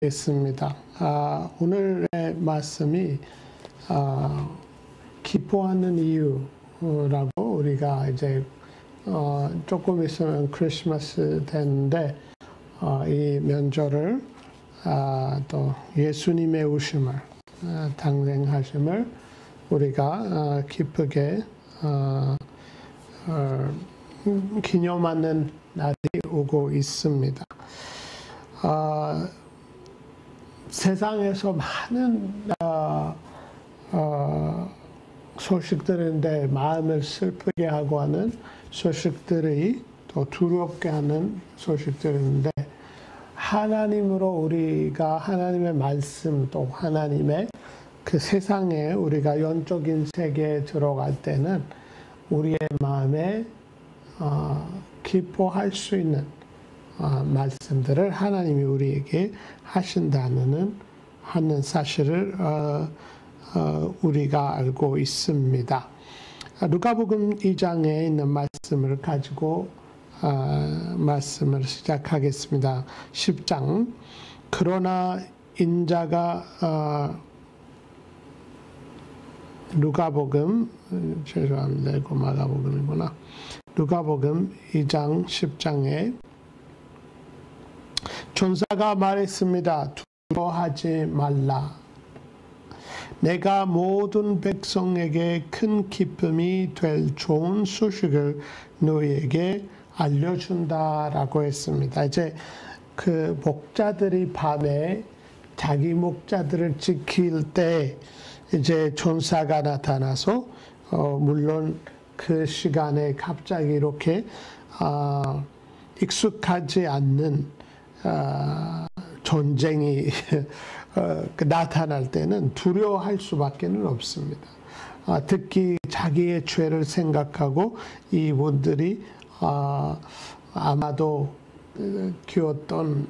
기도하겠습니다. 오늘의 말씀이 기뻐하는 이유라고 우리가 이제 조금 있으면 크리스마스 되는데 이 명절을 또 예수님의 오심을 당생하심을 우리가 기쁘게 기념하는 날이 오고 있습니다. 세상에서 많은 소식들인데 마음을 슬프게 하고 하는 소식들이 또 두렵게 하는 소식들인데 하나님으로 우리가 하나님의 말씀 또 하나님의 그 세상에 우리가 영적인 세계에 들어갈 때는 우리의 마음에 기뻐할 수 있는 말씀들을 하나님이 우리에게 하신다는 사실을 우리가 알고 있습니다. 누가복음 2장에 있는 말씀을 가지고 말씀을 시작하겠습니다. 10장. 그러나 인자가 누가복음 죄송합니다. 이거 마가복음이구나. 누가복음 2장 10장에 천사가 말했습니다. 두려워하지 말라. 내가 모든 백성에게 큰 기쁨이 될 좋은 소식을 너희에게 알려준다라고 했습니다. 이제 그 목자들이 밤에 자기 목자들을 지킬 때 이제 천사가 나타나서 물론 그 시간에 갑자기 이렇게 익숙하지 않는 전쟁이 나타날 때는 두려워할 수밖에 없습니다. 특히 자기의 죄를 생각하고 이분들이 아마도 키웠던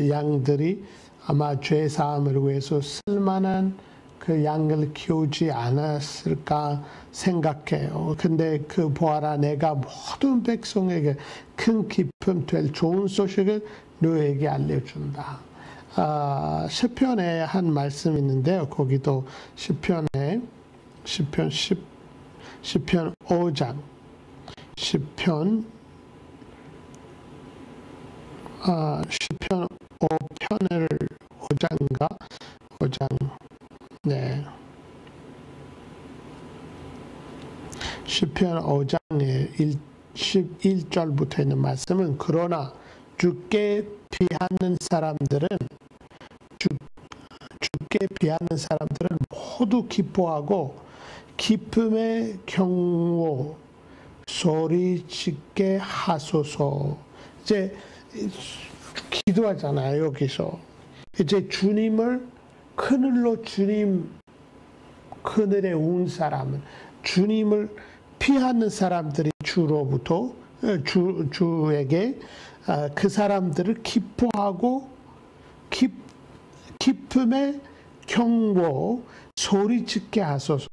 양들이 아마 죄 사함을 위해서 쓸만한 그 양을 키우지 않았을까 생각해요. 근데 그 보아라, 내가 모든 백성에게 큰 기쁨 될 좋은 소식을 너에게 알려준다. 시편에 한 말씀이 있는데요. 거기도 시편 5장 시편 5편을 5장인가? 5장 네. 시편 5장의 11절부터 있는 말씀은 그러나 주께 비하는 사람들은 모두 기뻐하고 기쁨의 경호 소리짓게 하소서. 이제 기도하잖아요. 여기서 이제 주님을 그늘로 그늘에 온 사람은 주님을 피하는 사람들이 주로부터 주에게 그 사람들을 기뻐하고 기쁨의 경고 소리짓게 하소서.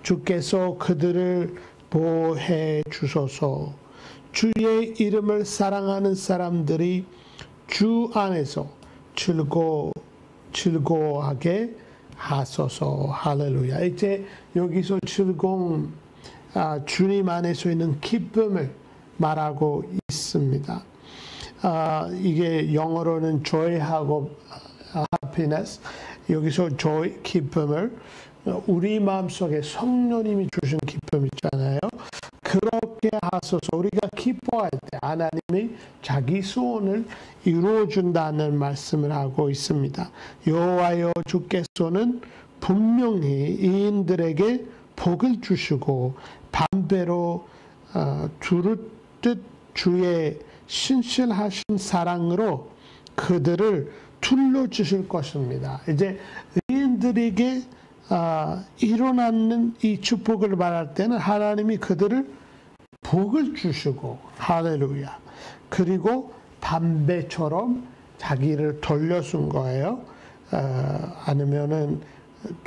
주께서 그들을 보호해 주소서. 주의 이름을 사랑하는 사람들이 주 안에서 즐거워하게 하소서. 할렐루야. 이제 여기서 즐거움, 주님 안에서 있는 기쁨을 말하고 있습니다. 이게 영어로는 joy하고 happiness, 여기서 joy, 기쁨을 우리 마음속에 성령님이 주신 기쁨 있잖아요. 그렇게 하소서. 우리가 기뻐할 때 하나님이 자기 소원을 이루어준다는 말씀을 하고 있습니다. 여호와여 주께서는 분명히 이인들에게 복을 주시고 반배로 두루듯 주의 신실하신 사랑으로 그들을 둘러주실 것입니다. 이제 의인들에게 일어나는 이 축복을 말할 때는 하나님이 그들을 복을 주시고 할렐루야. 그리고 담배처럼 자기를 돌려준 거예요. 아니면은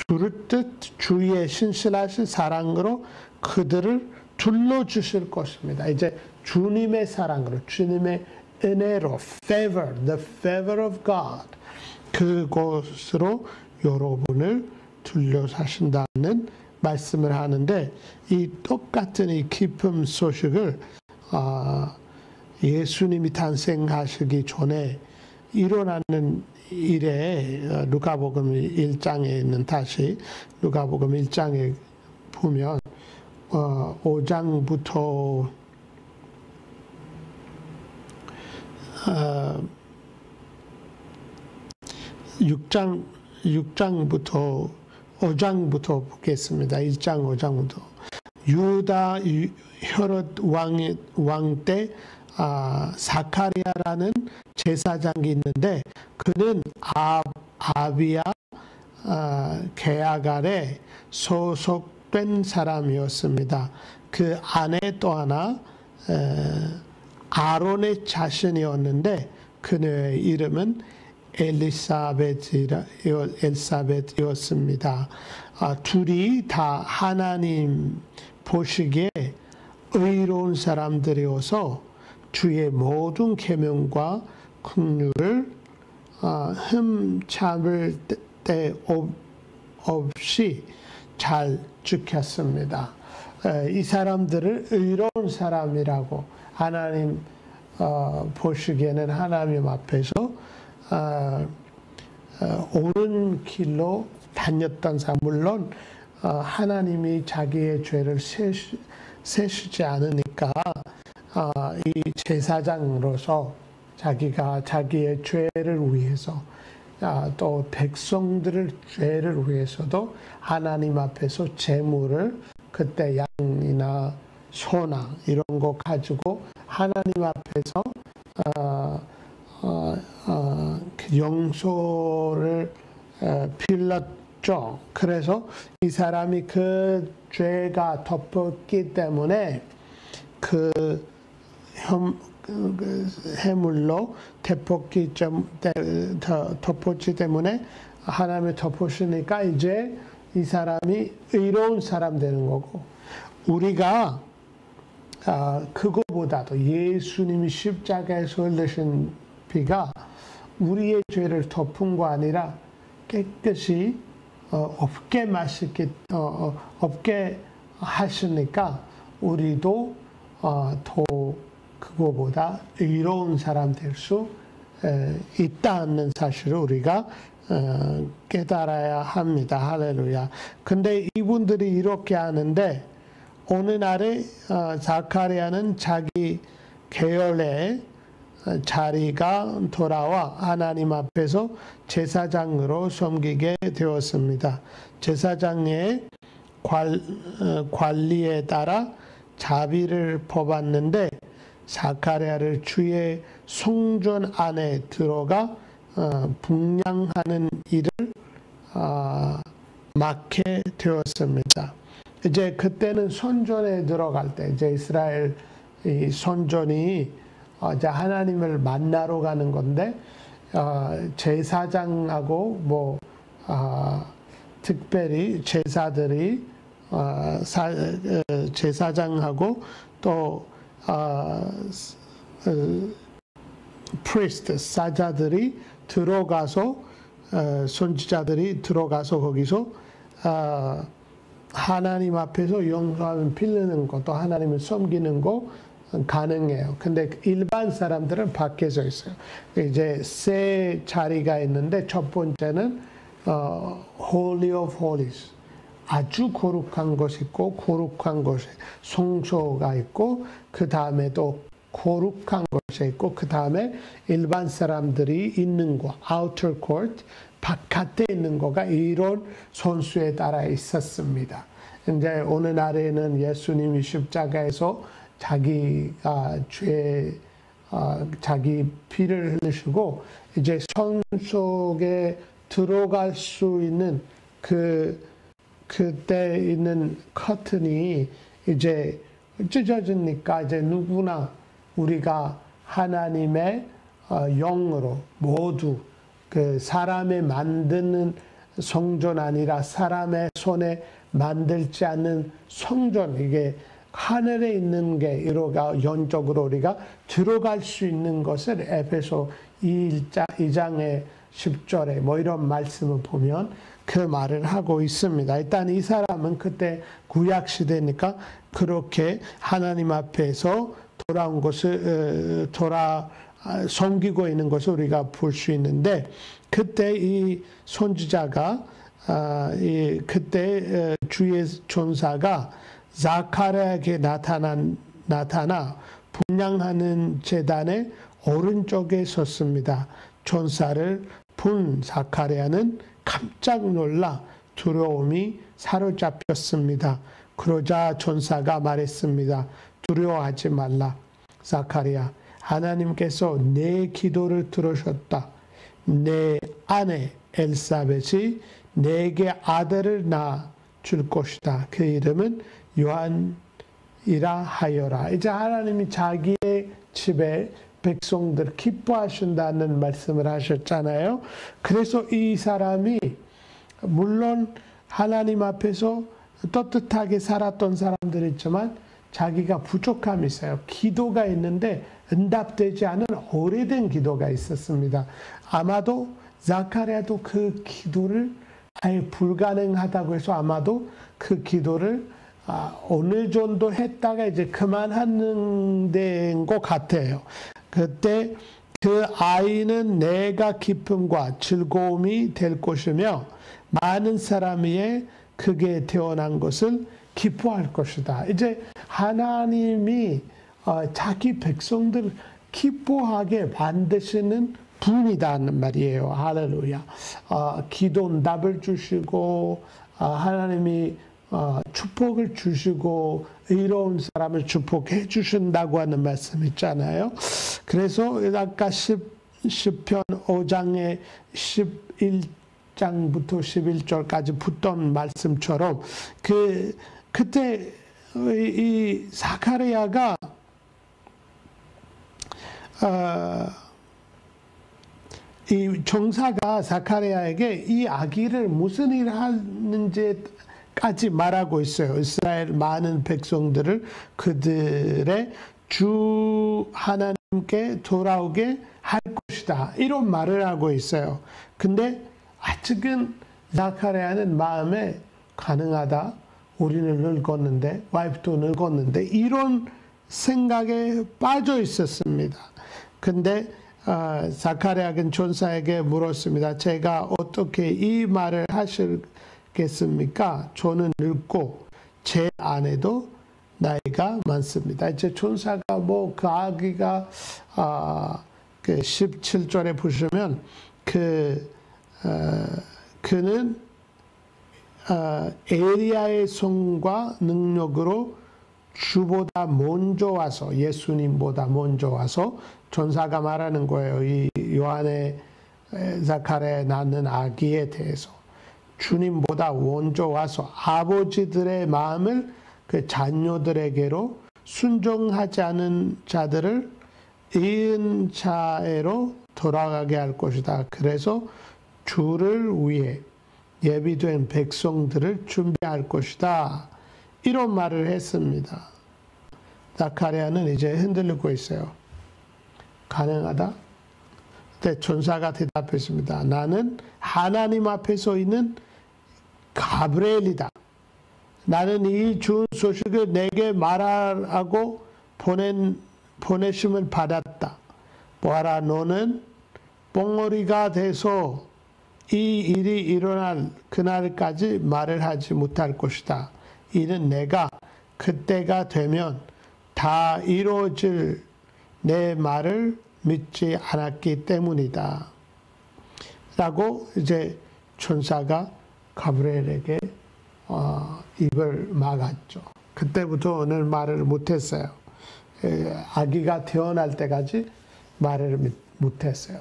두루듯 주의 신실하신 사랑으로 그들을 둘러주실 것입니다. 이제 주님의 사랑으로, 주님의 은혜로, favor, the favor of God, 그곳으로 여러분을 둘러싸신다는 말씀을 하는데, 이 똑같은 이 기쁨 소식을 예수님이 탄생하시기 전에 일어나는 일에 누가복음 1장에 있는, 다시 누가복음 1장에 보면 5장부터 6장부터 5장부터 보겠습니다. 1장 5장부터 유다 헤롯 왕 때 사카리아라는 제사장이 있는데, 그는 아비야 계약 아래 소속된 사람이었습니다. 그 아내 또 하나 아론의 자신이었는데, 그녀의 이름은 엘사벳이었습니다. 둘이 다 하나님 보시기에 의로운 사람들이어서 주의 모든 계명과 긍휼을 흠잡을 데 없이 잘 지켰습니다. 이 사람들을 의로운 사람이라고 하나님 보시기에는 하나님 앞에서 옳은 길로 다녔던 사람, 물론 하나님이 자기의 죄를 세시지 않으니까 이 제사장으로서 자기가 자기의 죄를 위해서 또 백성들의 죄를 위해서도 하나님 앞에서 제물을, 그때 양이나 소나 이런 거 가지고 하나님 앞에서 용서를 빌렸죠. 그래서 이 사람이 그 죄가 덮었기 때문에 그 해물로 덮었기 때문에 하나님이 덮으시니까 이제 이 사람이 의로운 사람 되는 거고, 우리가 그거보다도 예수님이 십자가에서 흘리신 피가 우리의 죄를 덮은 거 아니라 깨끗이 없게 하시니까 우리도 더 그거보다 의로운 사람 될 수 있다는 사실을 우리가 깨달아야 합니다. 할렐루야. 근데 이분들이 이렇게 하는데, 어느 날에 자카리아는 자기 계열의 자리가 돌아와 하나님 앞에서 제사장으로 섬기게 되었습니다. 제사장의 관리에 따라 자비를 뽑았는데, 자카리아를 주의 성전 안에 들어가 분향하는 일을 맡게 되었습니다. 이제 그때는 선전에 들어갈 때, 이제 이스라엘 이 선전이 이제 하나님을 만나러 가는 건데, 제사장하고 특별히 제사들이 제사장하고 또 프리스트 사자들이 들어가서 선지자들이 들어가서 거기서 하나님 앞에서 용서하면 빌리는 것도 하나님을 섬기는 거 가능해요. 근데 일반 사람들은 밖에서 있어요. 이제 세 자리가 있는데, 첫 번째는 Holy of Holies, 아주 거룩한 것이 있고, 거룩한 것이 성소가 있고, 그 다음에 또 거룩한 것이 있고, 그 다음에 일반 사람들이 있는 거, Outer Court, 바깥에 있는 거가 이런 선수에 따라 있었습니다. 이제 어느 날에는 예수님이 십자가에서 자기가 자기 피를 흘리시고 이제 성 속에 들어갈 수 있는 그때 있는 커튼이 이제 찢어지니까 이제 누구나 우리가 하나님의 영으로 모두 그 사람의 만드는 성전 아니라 사람의 손에 만들지 않는 성전, 이게 하늘에 있는 게 이로가 영적으로 우리가 들어갈 수 있는 것을 에베소 2장에 10절에 뭐 이런 말씀을 보면 그 말을 하고 있습니다. 일단 이 사람은 그때 구약 시대니까 그렇게 하나님 앞에서 돌아온 것을 섬기고 있는 것을 우리가 볼 수 있는데, 그때 이 선지자가 그때 주의 전사가 자카랴에게 나타나 분향하는 제단의 오른쪽에 섰습니다. 전사를 본 자카랴는 깜짝 놀라 두려움이 사로잡혔습니다. 그러자 전사가 말했습니다. 두려워하지 말라. 자카랴, 하나님께서 내 기도를 들으셨다. 내 아내 엘사벳이 내게 아들을 낳아 줄 것이다. 그 이름은 요한이라 하여라. 이제 하나님이 자기의 집에 백성들 기뻐하신다는 말씀을 하셨잖아요. 그래서 이 사람이 물론 하나님 앞에서 떳떳하게 살았던 사람들이지만 자기가 부족함이 있어요. 기도가 있는데 응답되지 않은 오래된 기도가 있었습니다. 아마도 자카랴도 그 기도를 아예 불가능하다고 해서 아마도 그 기도를 어느 정도 했다가 이제 그만하는 데인 것 같아요. 그때 그 아이는 내가 기쁨과 즐거움이 될 것이며 많은 사람 위에 크게 태어난 것을 기뻐할 것이다. 이제 하나님이 자기 백성들 기뻐하게 만드시는 분이다는 말이에요. 할렐루야. 기도 응답을 주시고 하나님이 축복을 주시고 의로운 사람을 축복해 주신다고 하는 말씀 있잖아요. 그래서 아까 시편 5장의 11장부터 11절까지 붙던 말씀처럼 그때 이 사카리아가 이 종사가 사카리아에게 이 아기를 무슨 일을 하는지까지 말하고 있어요. 이스라엘 많은 백성들을 그들의 주 하나님께 돌아오게 할 것이다. 이런 말을 하고 있어요. 근데 아직은 사카리아는 마음에 가능하다. 우리는 늙었는데, 와이프도 늙었는데 이런 생각에 빠져 있었습니다. 근데 사카랴는 전사에게 물었습니다. 제가 어떻게 이 말을 하시겠습니까? 저는 늙고 제 아내도 나이가 많습니다. 이제 전사가 그 아기가 그 17절에 보시면 그는 에리야의 손과 능력으로 주보다 먼저 와서, 예수님보다 먼저 와서 전사가 말하는 거예요. 이 요한의 자카랴에 낳는 아기에 대해서 주님보다 먼저 와서 아버지들의 마음을 그 자녀들에게로, 순종하지 않은 자들을 이은 자애로 돌아가게 할 것이다. 그래서 주를 위해 예비된 백성들을 준비할 것이다. 이런 말을 했습니다. 자카랴는 이제 흔들리고 있어요. 가능하다? 그때 전사가 대답했습니다. 나는 하나님 앞에 서 있는 가브리엘이다. 나는 이 좋은 소식을 내게 말하라고 보내심을 받았다. 보아라, 너는 뽕어리가 돼서 이 일이 일어날 그날까지 말을 하지 못할 것이다. 이는 내가 그때가 되면 다 이루어질 내 말을 믿지 않았기 때문이다. 라고 이제 천사가 가브리엘에게 입을 막았죠. 그때부터 오늘 말을 못했어요. 아기가 태어날 때까지 말을 못했어요.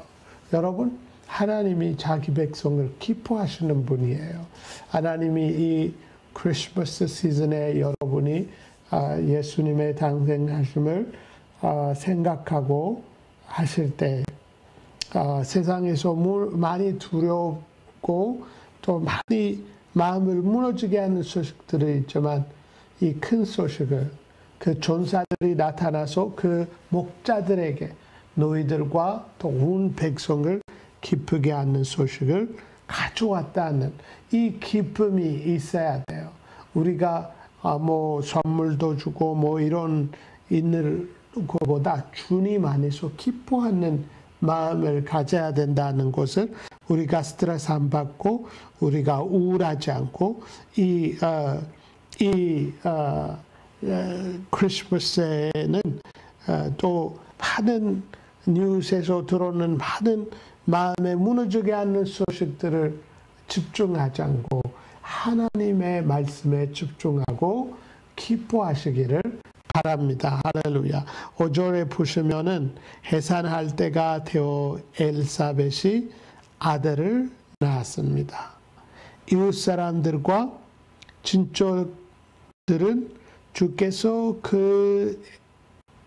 여러분, 하나님이 자기 백성을 기뻐하시는 분이에요. 하나님이 이 크리스마스 시즌에 여러분이 예수님의 탄생하심을 생각하고 하실 때 세상에서 많이 두렵고 또 많이 마음을 무너지게 하는 소식들이 있지만 이 큰 소식을 그 전사들이 나타나서 그 목자들에게 너희들과 또 온 백성을 기쁘게 하는 소식을 가져왔다는 이 기쁨이 있어야 돼요. 우리가 뭐 선물도 주고 뭐 이런 있는 것보다 주님 안에서 기뻐하는 마음을 가져야 된다는 것을 우리가 스트레스 안 받고 우리가 우울하지 않고 이 크리스마스에는 또 많은 뉴스에서 들어오는 많은 마음에 무너지게 하는 소식들을 집중하지 않고 하나님의 말씀에 집중하고 기뻐하시기를 바랍니다. 할렐루야. 5절에 보시면은 해산할 때가 되어 엘사벳이 아들을 낳았습니다. 이웃 사람들과 친척들은 주께서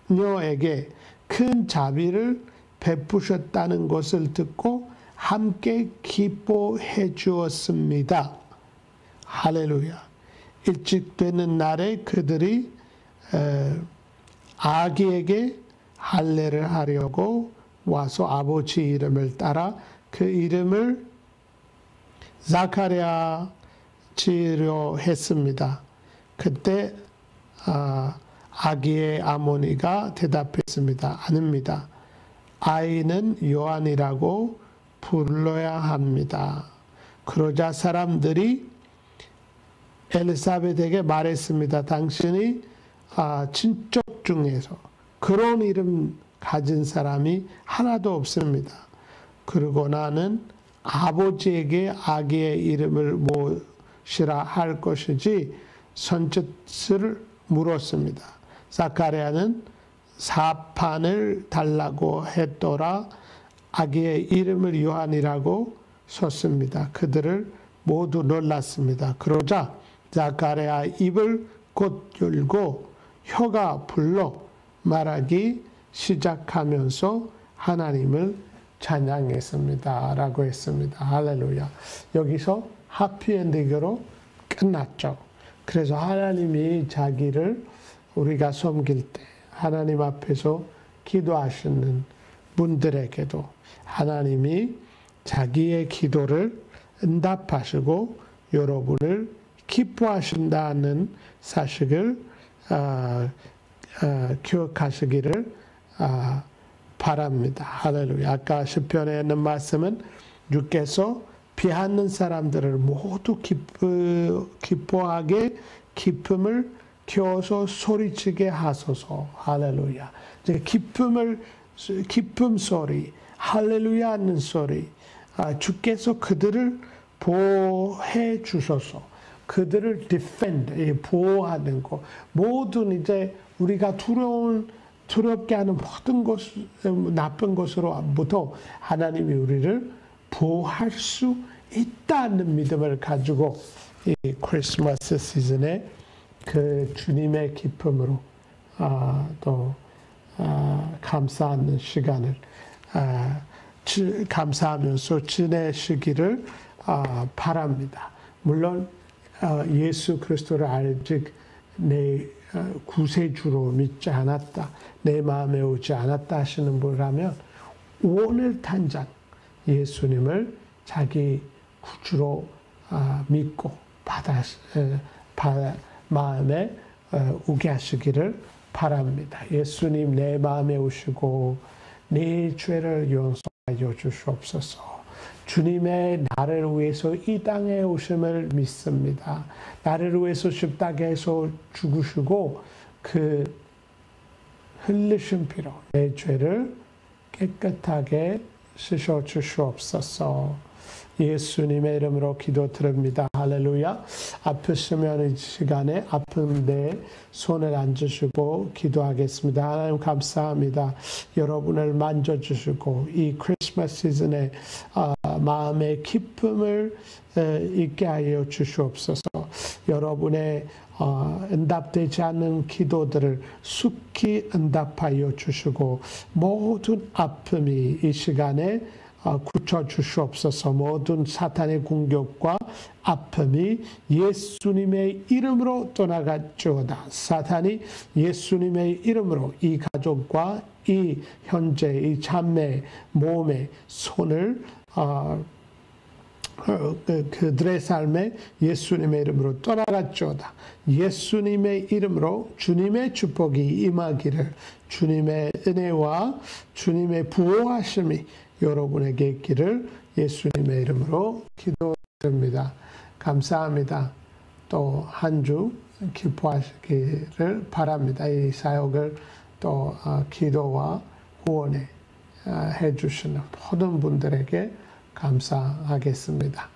그녀에게 큰 자비를 베푸셨다는 것을 듣고 함께 기뻐해 주었습니다. 할렐루야. 일찍 되는 날에 그들이 아기에게 할례를 하려고 와서 아버지 이름을 따라 그 이름을 자카랴 지으려 했습니다. 그때 아기의 어머니가 대답했습니다. 아닙니다. 아이는 요한이라고 불러야 합니다. 그러자 사람들이 엘사벳에게 말했습니다. 당신이 친척 중에서 그런 이름 가진 사람이 하나도 없습니다. 그러고 나는 아버지에게 아기의 이름을 무엇이라 할 것인지 선뜻을 물었습니다. 사카랴는 사판을 달라고 했더라. 아기의 이름을 요한이라고 썼습니다. 그들을 모두 놀랐습니다. 그러자 자카랴 입을 곧 열고 혀가 불러 말하기 시작하면서 하나님을 찬양했습니다. 라고 했습니다. 할렐루야. 여기서 해피엔딩으로 끝났죠. 그래서 하나님이 자기를 우리가 섬길 때 하나님 앞에서 기도하시는 분들에게도 하나님이 자기의 기도를 응답하시고 여러분을 기뻐하신다는 사실을 기억하시기를 바랍니다. 할렐루야. 아까 시편에 있는 말씀은 주께서 피하는 사람들을 모두 기뻐하게 기쁨을 키워서 소리치게 하소서. 할렐루야. 기쁨 소리, 할렐루야 하는 소리. 주께서 그들을 보호해 주소서. 그들을 defend, 보호하는 것. 모든 이제 우리가 두렵게 하는 모든 것, 나쁜 것으로부터 하나님이 우리를 보호할 수 있다는 믿음을 가지고 이 크리스마스 시즌에 그 주님의 기쁨으로 또 감사하는 시간을 감사하면서 지내시기를 바랍니다. 물론 예수 그리스도를 아직 내 구세주로 믿지 않았다, 내 마음에 오지 않았다 하시는 분이라면 오늘 당장 예수님을 자기 구주로 믿고 마음에 오게 하시기를 바랍니다. 예수님 내 마음에 오시고 내 죄를 용서하여 주시옵소서. 주님의 나를 위해서 이 땅에 오심을 믿습니다. 나를 위해서 십자가에서 죽으시고 그 흘리신 피로 내 죄를 깨끗하게 씻어 주시옵소서. 예수님의 이름으로 기도드립니다. 할렐루야. 아프시면 이 시간에 아픈 데 손을 얹으시고 기도하겠습니다. 하나님 감사합니다. 여러분을 만져주시고 이 크리스마스 시즌에 마음의 기쁨을 있게 하여 주시옵소서. 여러분의 응답되지 않는 기도들을 속히 응답하여 주시고 모든 아픔이 이 시간에 굳혀 주시옵소서. 모든 사탄의 공격과 아픔이 예수님의 이름으로 떠나갈지어다. 사탄이 예수님의 이름으로 이 가족과 이 현재 이 자매 몸에 손을 그들의 삶에 예수님의 이름으로 떠나갔죠다. 예수님의 이름으로 주님의 축복이 임하기를, 주님의 은혜와 주님의 부호하심이 여러분에게 있기를 예수님의 이름으로 기도드립니다. 감사합니다. 또 한 주 기뻐하시기를 바랍니다. 이 사역을 또 기도와 후원해 주시는 모든 분들에게 감사하겠습니다.